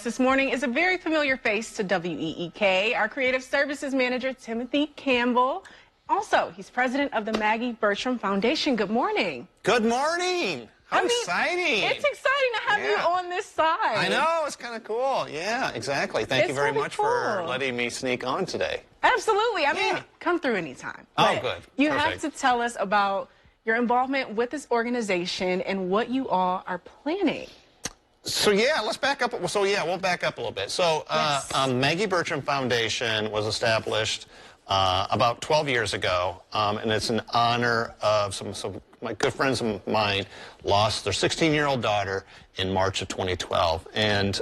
This morning is a very familiar face to WEEK, our creative services manager, Timothy Campbell. Also, he's president of the Maggie Bertram Foundation. Good morning. Good morning. How exciting. It's exciting to have you on this side. I know, it's kind of cool. Yeah, exactly. Thank you very much for letting me sneak on today. Absolutely. I mean, come through anytime. Oh, good. You have to tell us about your involvement with this organization and what you all are planning. So yeah, let's back up. So yeah, we'll back up a little bit. So Maggie Bertram Foundation was established about 12 years ago, and it's in honor of some my good friends of mine lost their 16-year-old daughter in March of 2012, and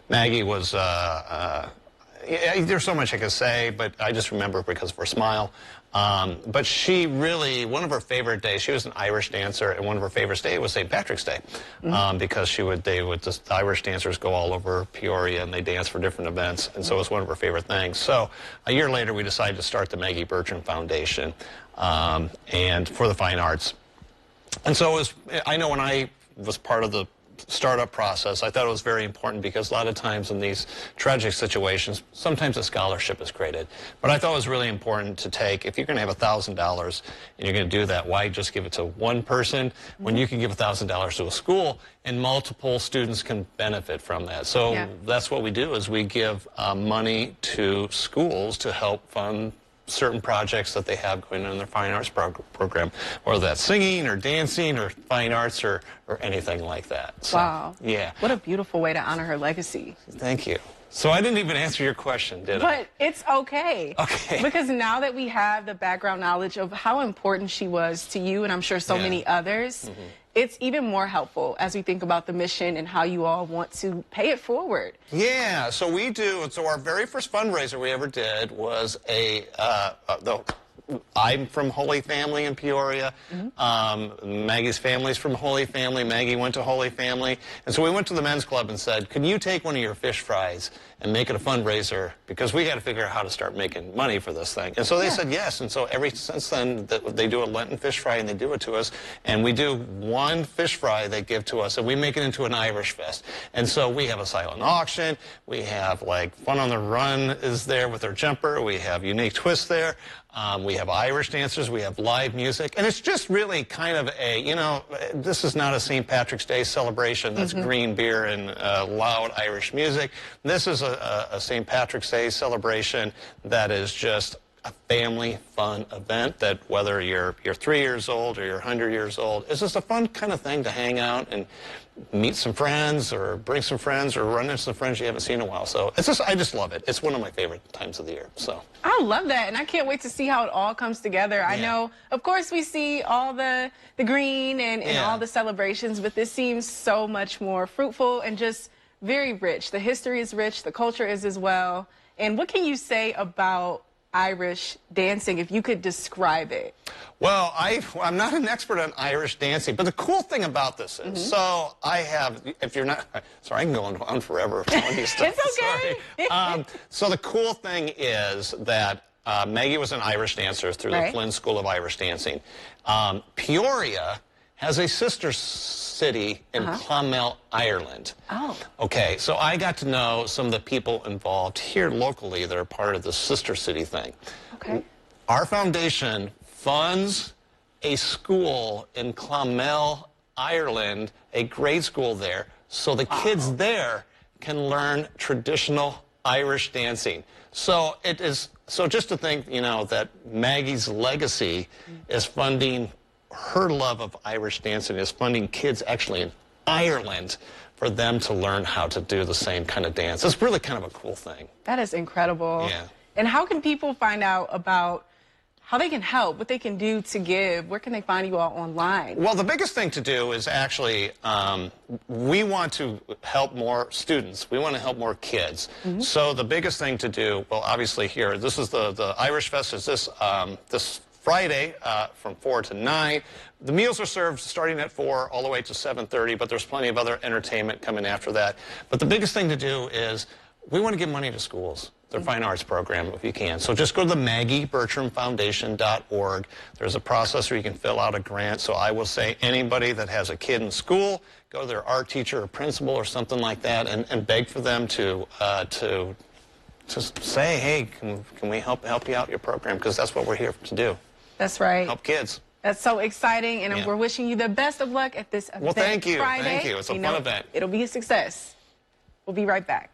Maggie was. There's so much I could say, but I just remember because of her smile. But she really, one of her favorite days, she was an Irish dancer, and one of her favorite days was St. Patrick's Day, because the Irish dancers go all over Peoria and they dance for different events, and so it was one of her favorite things. So a year later, we decided to start the Maggie Bertram Foundation, and for the fine arts. And so it was, I know when I was part of the startup process, I thought it was very important because a lot of times in these tragic situations, sometimes a scholarship is created. But I thought it was really important to take, if you're going to have $1,000 and you're going to do that, why just give it to one person when you can give $1,000 to a school and multiple students can benefit from that? So that's what we do, is we give money to schools to help fund certain projects that they have going on in their fine arts program, whether that's singing or dancing or fine arts or anything like that. So, wow. Yeah. What a beautiful way to honor her legacy. Thank you. So I didn't even answer your question, did I? But it's okay. Okay. Because now that we have the background knowledge of how important she was to you, and I'm sure so many others, it's even more helpful as we think about the mission and how you all want to pay it forward. Yeah, so we do. So our very first fundraiser we ever did was I'm from Holy Family in Peoria. Maggie's family's from Holy Family. Maggie went to Holy Family. And so we went to the men's club and said, can you take one of your fish fries and make it a fundraiser? Because we got to figure out how to start making money for this thing. And so they said yes. And so ever since then, they do a Lenten fish fry and they do it to us. And we do one fish fry they give to us and we make it into an Irish fest. And so we have a silent auction. We have like Fun on the Run is there with their jumper. We have Unique Twist there. We have Irish dancers, we have live music, and it's just really kind of a, you know, this is not a St. Patrick's Day celebration that's green beer and loud Irish music. This is a St. Patrick's Day celebration that is just a family fun event that whether you're 3 years old or you're 100 years old, it's just a fun kind of thing to hang out and meet some friends or bring some friends or run into some friends you haven't seen in a while. So it's just, I just love it. It's one of my favorite times of the year. So I love that, and I can't wait to see how it all comes together. I know, of course, we see all the green and all the celebrations, but this seems so much more fruitful and just very rich. The history is rich, the culture is as well. And what can you say about Irish dancing, if you could describe it? Well, I'm not an expert on Irish dancing, but the cool thing about this is, so I have, if you're not, sorry, I can go on forever telling you stuff. It's okay. So the cool thing is that Maggie was an Irish dancer through the Flynn School of Irish Dancing. Peoria has a sister city in Clonmel, Ireland. Oh. Okay, so I got to know some of the people involved here locally that are part of the sister city thing. Okay. Our foundation funds a school in Clonmel, Ireland, a grade school there, so the kids there can learn traditional Irish dancing. So it is, so just to think, you know, that Maggie's legacy is funding her love of Irish dancing, is funding kids actually in Ireland for them to learn how to do the same kind of dance. It's really kind of a cool thing. That is incredible. Yeah. And how can people find out about how they can help, what they can do to give? Where can they find you all online? Well, the biggest thing to do is actually, we want to help more students. We want to help more kids. So the biggest thing to do, well, obviously here, this is the Irish Fest is this Friday from 4 to 9. The meals are served starting at 4 all the way to 7:30, but there's plenty of other entertainment coming after that. But the biggest thing to do is we want to give money to schools. their fine arts program if you can. So just go to the MaggieBertramFoundation.org. There's a process where you can fill out a grant. So I will say anybody that has a kid in school, go to their art teacher or principal or something like that and beg for them to just say, hey, can we help you out your program? Because that's what we're here to do. That's right. Help kids. That's so exciting, and we're wishing you the best of luck at this event. Well, thank you. Friday. Thank you. It's a fun event. It'll be a success. We'll be right back.